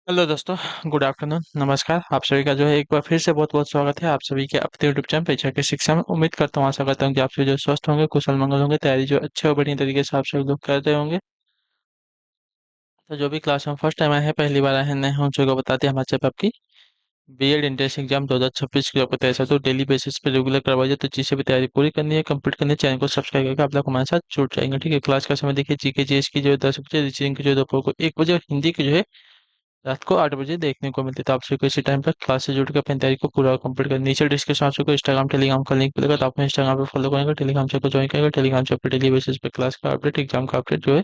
Hello दोस्तों। Good afternoon, नमस्कार। आप सभी का जो है एक बार फिर से बहुत बहुत स्वागत है आप सभी के अपने यूट्यूब चैनल परीक्षा की शिक्षा में। उम्मीद करता हूँ, आशा करता हूँ कि आप सभी जो स्वस्थ होंगे, कुशल मंगल होंगे, तैयारी जो अच्छे और बढ़िया तरीके से आप सभी लोग करते होंगे। तो जो भी क्लास में फर्स्ट टाइम आए हैं, पहली बार आए हैं, नए हैं, उन सभी को बताते हैं हमारे चैनल आपकी बीएड एंट्रेंस एग्जाम 2026 की आपको तैयारी है, तो डेली बेसिस पे रेगुलर करवाइए। तो जिससे भी तैयारी पूरी करनी है, कंप्लीट करनी है, चैनल को सब्सक्राइब करके आप लोग हमारे साथ जुड़ जाएंगे। ठीक है, क्लास का समय देखिए, जीके जीएस की जो है 10 बजे, रीजनिंग की जो है दोपहर को 1 बजे, और हिंदी की जो है रात को 8 बजे देखने को मिलती है। तो आप सभी को इसी टाइम पर क्लास से जुड़ के अपनी तैयारी को पूरा कंप्लीट कर। नीचे डिस्क्रिप्शन आप सबको इंस्टाग्राम टेलीग्राम का लिंक मिलेगा, तो आप इंस्टाग्राम पे फॉलो करेंगे, टेलीग्राम से को ज्वाइन करेंगे। टेलीग्राम से पे डेली बेसिस पे क्लास का अपडेट, एग्जाम का अपडेट जो है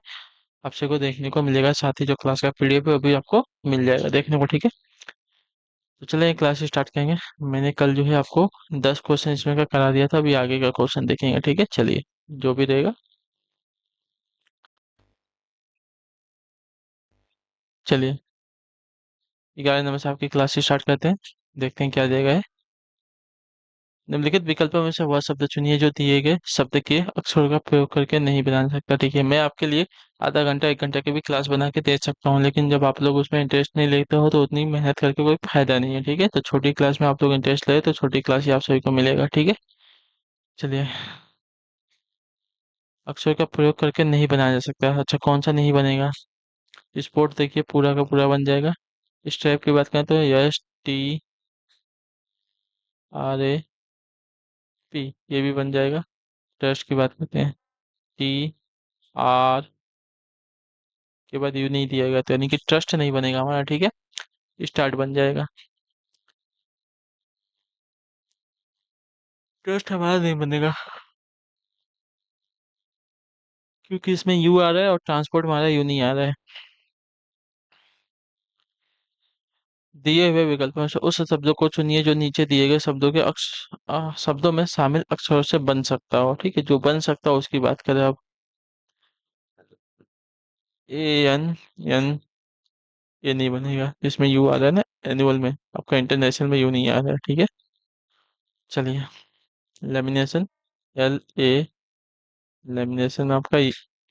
आप सबको देखने को मिलेगा। साथ ही जो क्लास का पीडीएफ है वो भी आपको मिल जाएगा देखने को। ठीक है, तो चलिए क्लास स्टार्ट करेंगे। मैंने कल जो है आपको 10 क्वेश्चन इसमें का करा दिया था, अभी आगे का क्वेश्चन देखेंगे। ठीक है, चलिए जो भी रहेगा। चलिए 11 नंबर से आपकी क्लास स्टार्ट करते हैं, देखते हैं क्या देगा। निम्नलिखित विकल्पों में से वह शब्द चुनिए जो दिए गए शब्द के अक्षरों का प्रयोग करके नहीं बना सकता। ठीक है, मैं आपके लिए आधा घंटा 1 घंटा की भी क्लास बना के दे सकता हूँ, लेकिन जब आप लोग उसमें इंटरेस्ट नहीं लेते हो तो उतनी मेहनत करके कोई फायदा नहीं है। ठीक है, तो छोटी क्लास में आप लोग इंटरेस्ट ले तो छोटी क्लास ही आप सभी को मिलेगा। ठीक है, चलिए। अक्षर का प्रयोग करके नहीं बनाया जा सकता। अच्छा, कौन सा नहीं बनेगा? स्पोर्ट देखिए पूरा का पूरा बन जाएगा। स्ट्राइप की बात करें तो STRAP, ये भी बन जाएगा। ट्रस्ट की बात करते हैं, TR के बाद यू नहीं दिया गया, तो यानी कि ट्रस्ट नहीं बनेगा हमारा। ठीक है, स्टार्ट बन जाएगा। ट्रस्ट हमारा नहीं बनेगा, क्योंकि इसमें यू आ रहा है और ट्रांसपोर्ट हमारा यू नहीं आ रहा है। दिए हुए विकल्पों से उस शब्दों को चुनिए जो नीचे दिए गए शब्दों के शब्दों में शामिल अक्षरों से बन सकता हो। ठीक है, जो बन सकता हो उसकी बात करें अब। एन, ये नहीं बनेगा, इसमें यू आ रहा है ना एनुअल में, आपका इंटरनेशनल में यू नहीं आ रहा है। ठीक है, चलिए। लेमिनेशन, LA, लेमिनेशन में आपका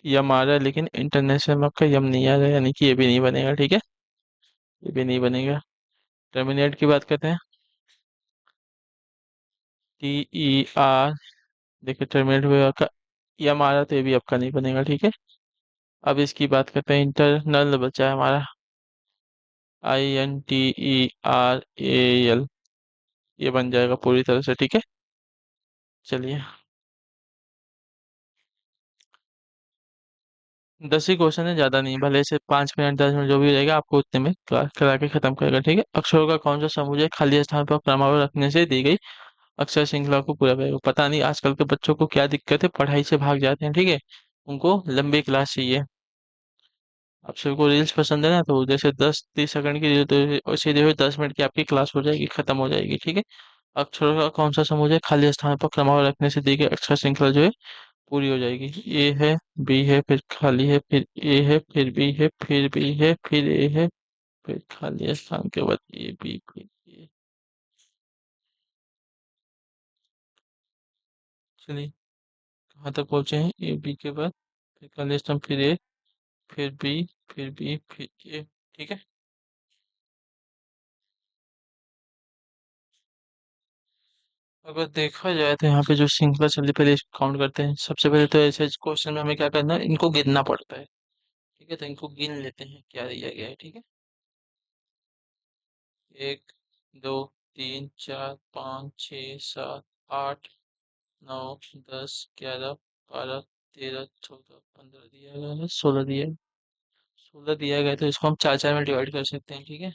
यम आ रहा है, लेकिन इंटरनेशनल में आपका यम नहीं आ रहा है, यानी कि ये भी नहीं बनेगा। ठीक है, ये भी नहीं बनेगा। टर्मिनेट की बात करते हैं, TER, देखिए टर्मिनेट हुआ आपका यम आ रहा है, तो ये भी आपका नहीं बनेगा। ठीक है, अब इसकी बात करते हैं। इंटरनल बचा है हमारा, INTERAL, ये बन जाएगा पूरी तरह से। ठीक है, चलिए। 10 ही क्वेश्चन है, ज्यादा नहीं, भले से 5 मिनट 10 मिनट जो भी रहेगा आपको उतने में करा के खत्म करेगा। ठीक है, अक्षरों का कौन सा समूह खाली स्थान पर क्रमवार रखने से दी गई अक्षर श्रृंखला को पूरा करेगा? पता नहीं आजकल के बच्चों को क्या दिक्कत है, पढ़ाई से भाग जाते हैं। ठीक है, उनको लंबी क्लास चाहिए। आप सबको रील्स पसंद है ना, तो जैसे 10-30 सेकंड की रील, तो उसी देखो 10 मिनट की आपकी क्लास हो जाएगी, खत्म हो जाएगी। ठीक है, अक्षरों का कौन सा समूह है खाली स्थान पर क्रमवार रखने से दी गई अक्षर श्रृंखला जो है पूरी हो जाएगी? ए है, बी है, फिर खाली है, फिर ए है, फिर बी है, फिर बी है, फिर ए है, फिर खाली स्थान के बाद ए बी फिर ए। चलिए, कहाँ तक पहुंचे हैं? ए बी के बाद फिर खाली स्थान, फिर ए, फिर बी, फिर बी, फिर ए। ठीक है, अगर देखा जाए तो यहाँ पे जो श्रृंखला चल रही है, पहले इसको काउंट करते हैं। सबसे पहले तो ऐसे क्वेश्चन में हमें क्या करना है, इनको गिनना पड़ता है। ठीक है, तो इनको गिन लेते हैं क्या दिया गया है। ठीक है, 1 2 3 4 5 6 7 8 9 10 11 12 13 14 15 दिया गया है, 16 दिया है। 16 दिया गया है, तो इसको हम चार चार में डिवाइड कर सकते हैं। ठीक है,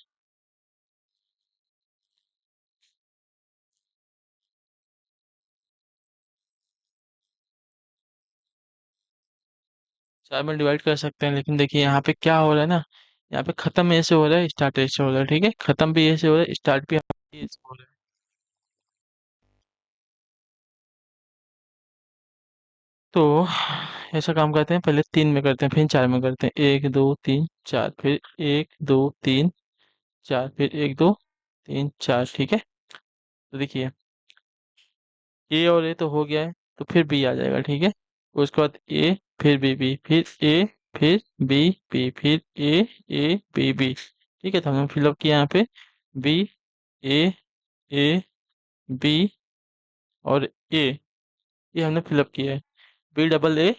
4 में डिवाइड कर सकते हैं, लेकिन देखिए यहाँ पे क्या हो रहा है ना, यहाँ पे खत्म ऐसे हो रहा है, स्टार्ट ऐसे हो रहा है। ठीक है, खत्म भी ऐसे हो रहा है, स्टार्ट भी ऐसे हो रहा है। तो ऐसा काम करते हैं, पहले 3 में करते हैं, फिर 4 में करते हैं। 1 2 3 4, फिर 1 2 3 4, फिर 1 2 3 4। ठीक है, तो देखिए ए और ए तो हो गया है, तो फिर बी आ जाएगा। ठीक है, उसके बाद ए, फिर बी, बी, फिर ए, फिर बी, बी, फिर ए, ए बी, बी। ठीक है, तो हमने फिलअप किया यहाँ पे बी ए बी और ए, ये हमने फिलअप किया है। B double A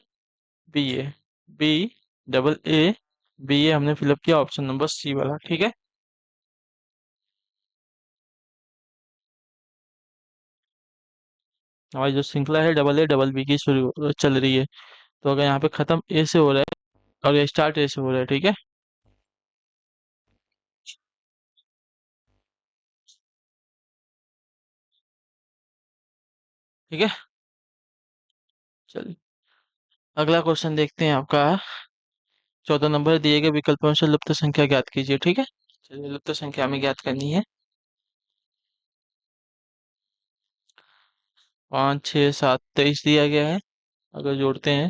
B double A हमने फिलअप किया, ऑप्शन नंबर सी वाला। ठीक है, हमारी जो श्रृंखला है डबल बी की शुरू चल रही है। तो अगर यहाँ पे खत्म ए से हो रहा है और ये स्टार्ट ए से हो रहा है, ठीक है। ठीक है, चलिए अगला क्वेश्चन देखते हैं आपका। 14 नंबर दिए गए विकल्पों से लुप्त संख्या ज्ञात कीजिए। ठीक है, चलिए लुप्त संख्या हमें ज्ञात करनी है। 5 6 7 23 दिया गया है। अगर जोड़ते हैं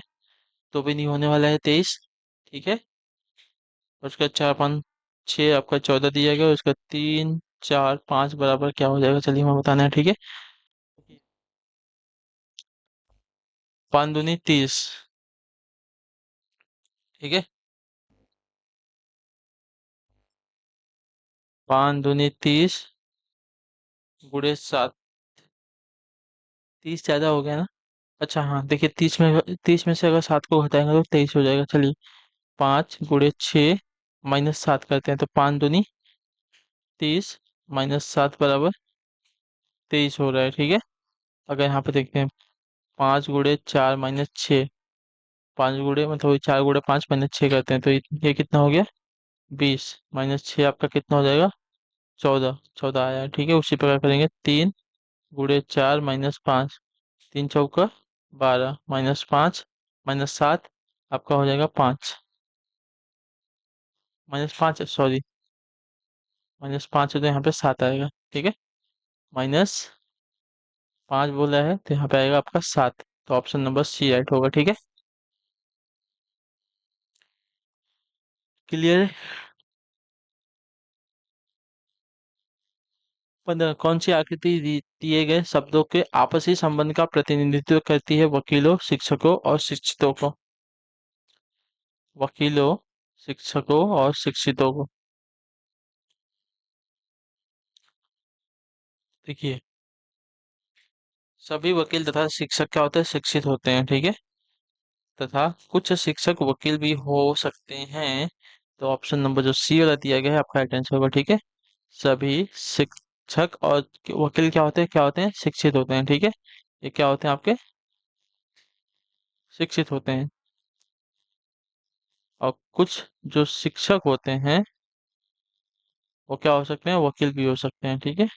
तो भी नहीं होने वाला है 23। ठीक है, और उसका 4 5 6 आपका 14 दिया गया, और उसका 3 4 5 बराबर क्या हो जाएगा, चलिए हमें बताना है। ठीक है, 5 दूनी 30। ठीक है, 5 दूनी 30 गुणे 7। 30 ज्यादा हो गया ना। अच्छा हाँ, देखिए 30 में से अगर 7 को घटाएंगे तो 23 हो जाएगा। चलिए 5 गुणे 6 माइनस 7 करते हैं, तो 5 दूनी 30 -7 बराबर 23 हो रहा है। ठीक है, अगर यहाँ पे देखते हैं 5 गुणे 4 - 6, 5 गुणे मतलब 4 गुणे 5 - 6 करते हैं, तो ये कितना हो गया 20, -6 आपका कितना हो जाएगा 14। 14 आया है। ठीक है, उसी प्रकार करेंगे 3 गुणे 4 - 5, 3 चौका 12 -5 -7 आपका हो जाएगा 5, -5 सॉरी, -5 है तो यहाँ पे 7 आएगा। ठीक है, -5 बोला है तो यहाँ पे आएगा आपका 7, तो ऑप्शन नंबर सी राइट होगा। ठीक है, क्लियर है। 15 कौन सी आकृति दिए गए शब्दों के आपसी संबंध का प्रतिनिधित्व करती है, वकीलों शिक्षकों और शिक्षितों को। वकीलों शिक्षकों और शिक्षितों को, देखिए सभी वकील तथा शिक्षक क्या होते हैं, शिक्षित होते हैं। ठीक है, तथा कुछ शिक्षक वकील भी हो सकते हैं, तो ऑप्शन नंबर जो सी वाला दिया गया है आपका राइट आंसर होगा। ठीक है, सभी शिक्षक और वकील क्या होते हैं शिक्षित होते हैं। ठीक है, ये क्या होते हैं आपके शिक्षित होते हैं, और कुछ जो शिक्षक होते हैं वो क्या हो सकते हैं, वकील भी हो सकते हैं। ठीक है,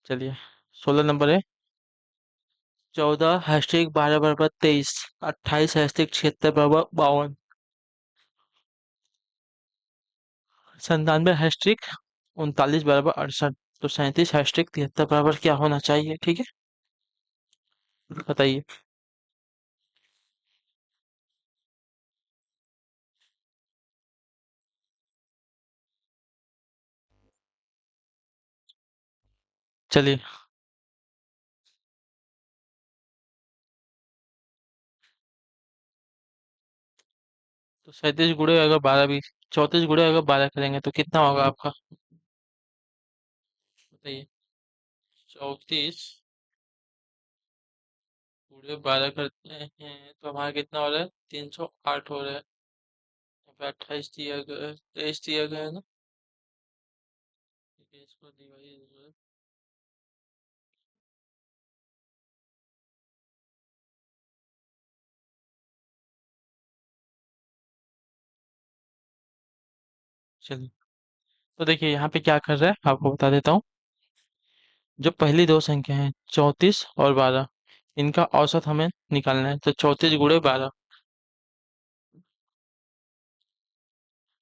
चलिए 16 नंबर है। 14 * 12 = 23, 28 * 76 = 52, 97 * 39 = 68, तो 37 * 73 बराबर क्या होना चाहिए। ठीक है, बताइए। चलिए, तो 34 * 12 करेंगे तो कितना होगा आपका, बताइए। 34 * 12 करते हैं तो हमारा कितना हो रहा है, 308 हो रहा है। यहाँ पे 28 दिया गया, 23 दिया गया है ना। ठीक है, इसको डिवाइड, चलिए तो देखिए यहाँ पे क्या कर रहा है आपको बता देता हूँ। जो पहली दो संख्या हैं 34 और 12, इनका औसत हमें निकालना है, तो 34 * 12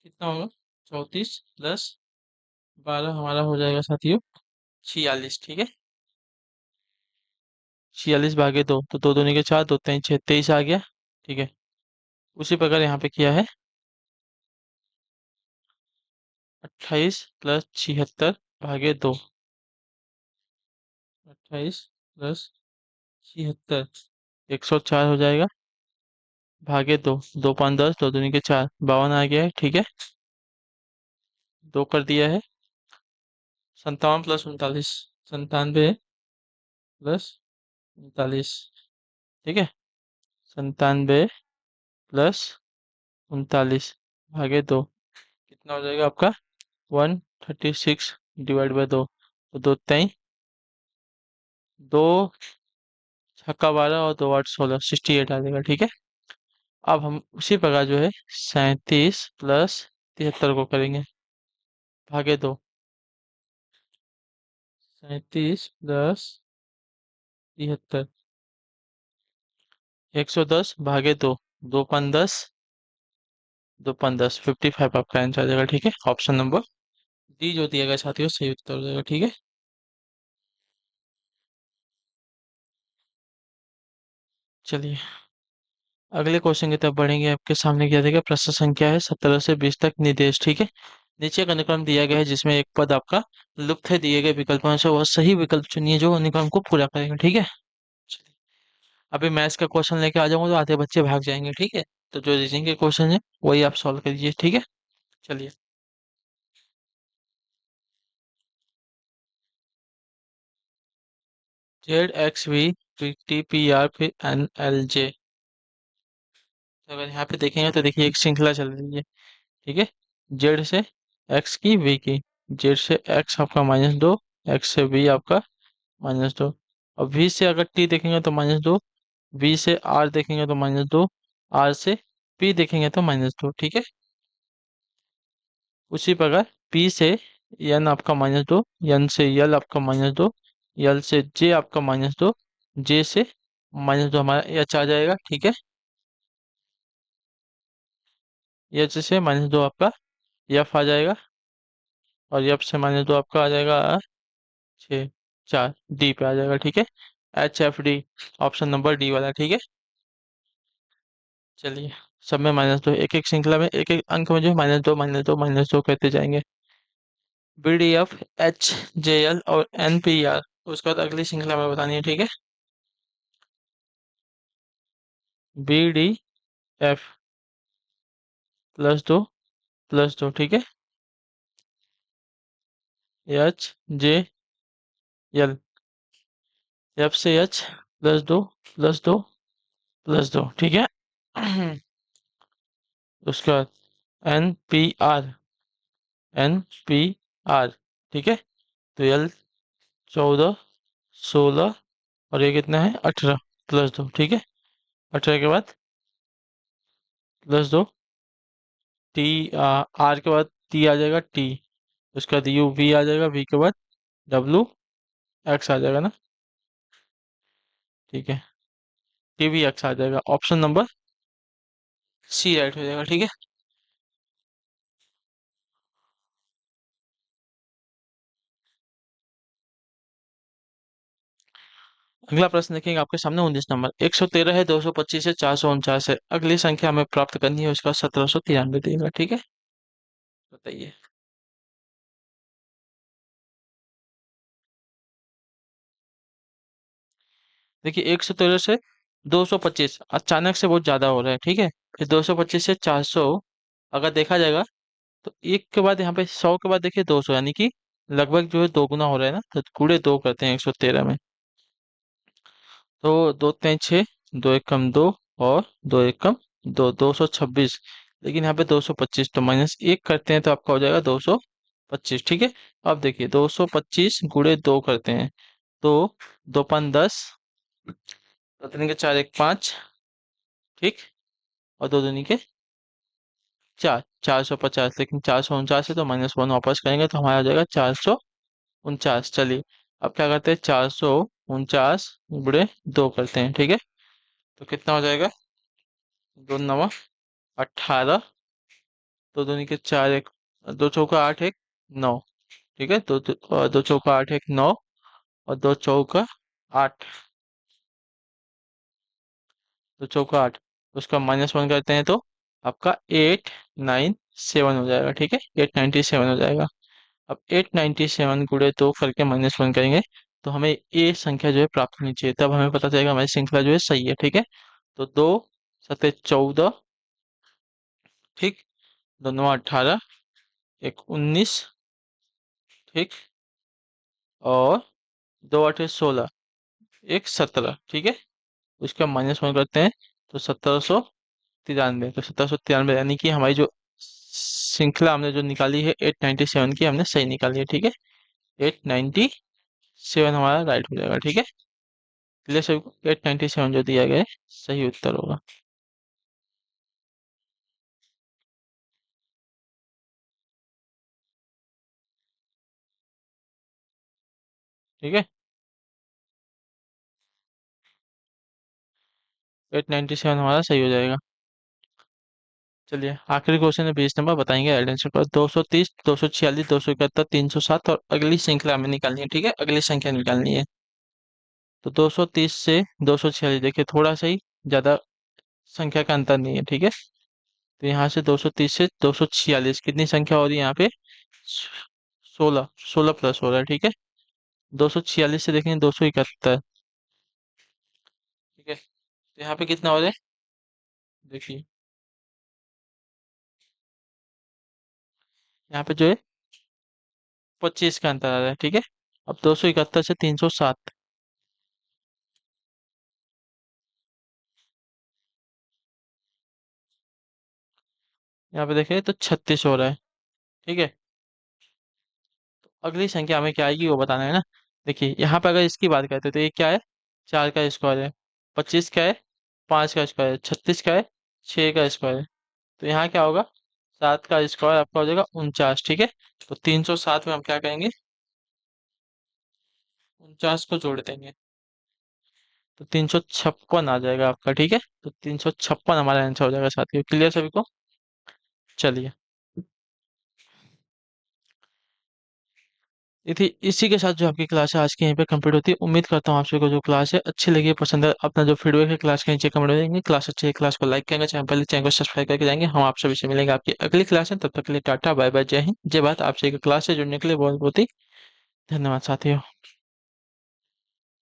कितना होगा, 34 + 12 हमारा हो जाएगा साथियों 46। ठीक है, 46 भागे 2, तो 2 दूनी के 4, 2 3 6, 23 आ गया। ठीक है, उसी प्रकार यहाँ पे किया है 28 + 76 भागे 2, 28 + 76 104 हो जाएगा। भागे दो, दो पाँच दस, दो दूनी के चार, 52 आ गया है, ठीक है। दो कर दिया है। 57 + 39, 97 + 39, ठीक है। 97 + 39 भागे दो, कितना हो जाएगा आपका? 136 ÷ 2, तो दो तीन, दो छक्का 12 और दो आठ 16, 68 आ जाएगा, ठीक है। अब हम उसी प्रकार जो है 37 + 73 को करेंगे, भागे दो। 37 + 73, 110 भागे दो, दो पाँच दस, दो पाँच दस, 55 आपका आंसर आ जाएगा, ठीक है। ऑप्शन नंबर डी जो दिया गया साथियों सही उत्तर हो जाएगा, ठीक है। चलिए अगले क्वेश्चन की तरफ बढ़ेंगे। आपके सामने क्या देगा? प्रश्न संख्या है 17 से 20 तक निर्देश, ठीक है। नीचे एक अनुक्रम दिया गया है जिसमें एक पद आपका लुप्त है, दिए गए विकल्पों से वह सही विकल्प चुनिए जो अनुक्रम को पूरा करेगा, ठीक है। चलिए, अभी मैथ्स का क्वेश्चन लेके आ जाऊंगा तो आधे बच्चे भाग जाएंगे, ठीक है। तो जो रीजनिंग के क्वेश्चन है वही आप सॉल्व करिए, ठीक है। चलिए, ZXV TPR फिर NLJ। तो अगर यहाँ पे देखेंगे तो देखिए एक श्रृंखला चल रही है, ठीक है। जेड से एक्स की वी की, जेड से एक्स आपका -2, एक्स से वी आपका -2, और वी से अगर टी देखेंगे तो -2, वी से आर देखेंगे तो -2, आर से पी देखेंगे तो -2, ठीक है। उसी प्रकार पी से एन आपका -2, एन से यल आपका -2, यल से जे आपका -2, जे से -2 हमारा एच आ जाएगा, ठीक है। एच से -2 आपका एफ आ जाएगा, और एफ से -2 आपका आ जाएगा 6, 4, डी पे आ जाएगा, ठीक है। HFD, ऑप्शन नंबर डी वाला, ठीक है। चलिए, सब में -2, एक एक श्रृंखला में एक एक अंक में जो है -2 -2 -2 कहते जाएंगे। BDF, HJL और NPR, उसके बाद अगली श्रृंखला में बतानी है, ठीक है। BDF +2 +2, ठीक है। HJL, एफ से एच +2 +2 +2, ठीक है। उसके बाद NPR, NPR, ठीक है। तो यल 14, 16, और ये कितना है 18, +2, ठीक है। 18 के बाद +2, टी, आर के बाद टी आ जाएगा, टी, उसके बाद यू वी आ जाएगा, वी के बाद डब्लू एक्स आ जाएगा ना, ठीक है। टी वी एक्स आ जाएगा, ऑप्शन नंबर सी राइट हो जाएगा, ठीक है। अगला प्रश्न देखेंगे आपके सामने 19 नंबर, 113 है, 225 है, 449 है, अगली संख्या हमें प्राप्त करनी है, उसका 1793 देगा, ठीक है। बताइए। देखिए 113 से 225 अचानक से बहुत ज्यादा हो रहा है, ठीक है। फिर 225 से 400 अगर देखा जाएगा तो एक के बाद यहाँ पे 100 के बाद देखिए 200, यानी कि लगभग जो है दो गुना हो रहा है ना, तो गुणे दो करते हैं 113 में। तो दो तीन छः, दो एक कम दो, और दो एक कम दो, 226। लेकिन यहाँ पे 225, तो -1 करते हैं तो आपका हो जाएगा 225, ठीक है। अब देखिए 225 गुणे दो करते हैं तो दो पाँच 10, दो तीन के चार, एक पाँच, ठीक, और दो दूनी के चार, 450। लेकिन 449 है तो -1 वापस करेंगे तो हमारा हो जाएगा 449। चलिए, अब क्या करते हैं, 449 गुणे दो करते हैं, ठीक है। तो कितना हो जाएगा? दो नवा 18, दो दूनी के चार, एक, दो चौका आठ, एक नौ, ठीक है। दो चौका आठ, एक नौ, और दो चौका आठ, दो चौका आठ, उसका -1 करते हैं तो आपका 897 हो जाएगा, ठीक है। 897 हो जाएगा। अब 897 गुणे दो करके -1 करेंगे तो हमें ये संख्या जो है प्राप्त होनी चाहिए, तब हमें पता चलेगा हमारी श्रृंखला जो है सही है, ठीक है। तो दो सत्ते 14, ठीक, दो नौ 18, एक 19, ठीक, और दो आठे 16, एक 17, ठीक है। उसका -1 करते हैं तो 1793, तो 1793 यानी कि हमारी जो श्रृंखला हमने जो निकाली है 897 की, हमने सही निकाली है, ठीक है। 897 हमारा राइट हो जाएगा, ठीक है। क्लियर सभी को? 897 जो दिया गया है सही उत्तर होगा, ठीक है। 897 हमारा सही हो जाएगा। चलिए आखिरी क्वेश्चन है 20 नंबर, बताएंगे आंसर पर। 230, 246, 271, 307 और अगली श्रृंखला हमें निकालनी है, ठीक है, अगली संख्या निकालनी है। तो 230 से 246, देखिए थोड़ा सा ही, ज्यादा संख्या का अंतर नहीं है, ठीक है। तो यहाँ से 230 से 246 कितनी संख्या हो रही है यहाँ पे? 16, 16 प्लस हो रहा है, ठीक है। 246 से देखेंगे 271, ठीक है। तो यहाँ पे कितना हो रहा है? देखिए यहाँ पे जो है 25 का अंतर आ रहा है, ठीक है। अब 271 से 307, यहाँ पे देखें तो 36 हो रहा है, ठीक है। अगली संख्या हमें क्या आएगी वो बताना है ना। देखिए यहाँ पे अगर इसकी बात करते हैं तो ये क्या है? 4 का स्क्वायर है। 25 क्या है? 5 का स्क्वायर है। 36 क्या है? 6 का स्क्वायर है। तो यहाँ क्या होगा? 7 का स्क्वायर आपका हो जाएगा 49, ठीक है। तो 307 में हम क्या करेंगे? 49 को जोड़ देंगे, तो 356 आ जाएगा आपका, ठीक है। तो 356 हमारा आंसर हो जाएगा साथियों। क्लियर सभी को? चलिए इसी इसी के साथ जो आपकी क्लास है आज की यहीं पे कंप्लीट होती है। उम्मीद करता हूँ आप सभी को जो क्लास है अच्छी लगी है, पसंद है। अपना जो फीडबैक है क्लास के नीचे कमेंट में देंगे। क्लास अच्छी है, क्लास को लाइक करेंगे, चैनल पहले चैनल को सब्सक्राइब करके जाएंगे। हम आप सभी से मिलेंगे आपकी अगली क्लास में, तब तक के लिए टाटा बाय बाय, जय हिंद जय भारत। आप सभी को क्लास से जुड़ने के लिए बहुत बहुत ही धन्यवाद साथियों।